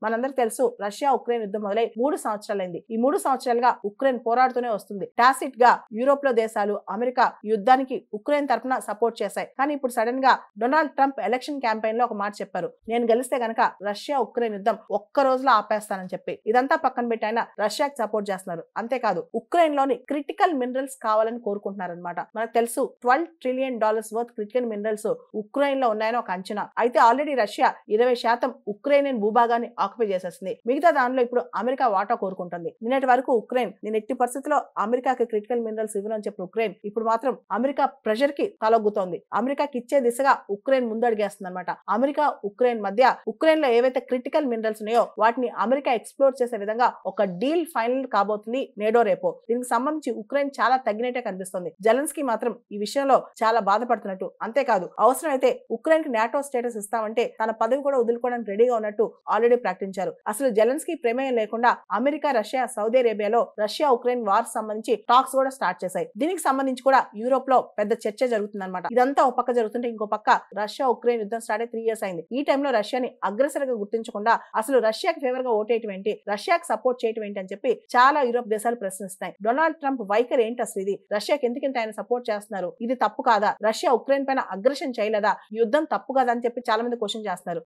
మనందరికీ తెలుసు Russia Ukraine యుద్ధం మొదలై 3 సంవత్సరాలైంది. ఈ 3 సంవత్సరాలుగా ఉక్రెయిన్ పోరాడుతూనే వస్తుంది. టాసిట్ గా యూరోప్ లో దేశాలు, అమెరికా యుద్ధానికి ఉక్రెయిన్ తరపున సపోర్ట్ చేశాయి. కానీ ఇప్పుడు సడన్ గా డొనాల్డ్ ట్రంప్ ఎలక్షన్ క్యాంపెయిన్ లో ఒక మాట చెప్పారు. నేను గెలిస్తే గనక రష్యా ఉక్రెయిన్ యుద్ధం ఒక్క రోజులో ఆపేస్తానని చెప్పి. ఇదంతా పక్కన పెట్టి ఆయన రష్యాకి సపోర్ట్ చేస్తున్నారు. అంతేకాదు ఉక్రెయిన్ లోని క్రిటికల్ మినరల్స్ కావాలని కోరుకుంటున్నారు అనమాట. మనకు తెలుసు $12 trillion worth critical minerals Ukraine లో ఉన్నాయని ఒక అంచనా. అయితే ఆల్రెడీ రష్యా 20% ఉక్రెయిన్ భూభాగాన్ని ఆక్యుపై చేసేసింది. మిగతా దానిలో ఇప్పుడు అమెరికా వాటా కోరుకుంటుంది. నిన్నటి వరకు ఉక్రెయిన్ నేను ఎట్టి పరిస్థితుల్లో అమెరికాకి క్రిటికల్ మినరల్స్ ఇవ్వను అని చెప్పి ఉక్రెయిన్ ఇప్పుడు మాత్రం అమెరికా ప్రెషర్ కి తలొగ్గుతోంది. అమెరికాకి ఇచ్చే దిశగా ఉక్రెయిన్ ముందడుగేస్తుంది అనమాట. అమెరికా ఉక్రెయిన్ మధ్య ఉక్రెయిన్ లో ఏవైతే క్రిటికల్ మినరల్స్ ఉన్నాయో వాటిని అమెరికా ఎక్స్ప్లోర్ చేసే విధంగా ఒక డీల్ ఫైనల్ కాబోతుంది నేడో రేపో. దీనికి సంబంధించి ఉక్రెయిన్ చాలా తగ్గినట్టే కనిపిస్తుంది. జెలెన్స్కీ మాత్రం ఈ విషయంలో చాలా బాధపడుతున్నట్టు. అంతేకాదు అవసరమైతే ఉక్రెయిన్ కి నాటో స్టేటస్ ఇస్తామంటే తన పదవి కూడా వదులుకోవడానికి రెడీగా ఉన్నట్టు ఆల్రెడీ ప్రకటించారు. అసలు జెలెన్స్కీ ప్రమేయం లేకుండా అమెరికా, రష్యా, సౌదీ అరేబియాలో రష్యా ఉక్రెయిన్ వార్ సంబంధించి టాక్స్ కూడా స్టార్ట్ చేశాయి. దీనికి సంబంధించి కూడా యూరోప్ లో పెద్ద చర్చ జరుగుతుందన్నమాట. ఇదంతా ఒక పక్క జరుగుతుంటే ఇంకో పక్క రష్యా ఉక్రెయిన్ యుద్ధం స్టార్ట్ అయి 3 years అయింది. ఈ టైంలో రష్యాని అగ్రెసర్ గా గుర్తించకుండా అసలు రష్యాకి ఫేవర్ గా ఓటేయటం ఏంటి, రష్యాకి సపోర్ట్ చేయటం ఏంటి అని చెప్పి చాలా యూరోప్ దేశాలు ప్రశ్నిస్తున్నాయి. డొనాల్డ్ ట్రంప్ వైఖరి ఏంటి అసలు ఇది, రష్యాకి ఎందుకంటే ఆయన సపోర్ట్ చేస్తున్నారు, ఇది తప్పు కాదా, రష్యా ఉక్రెయిన్ పైన అగ్రెషన్ చేయలేదా, యుద్ధం తప్పు కదా అని చెప్పి చాలా మంది క్వశ్చన్ చేస్తున్నారు.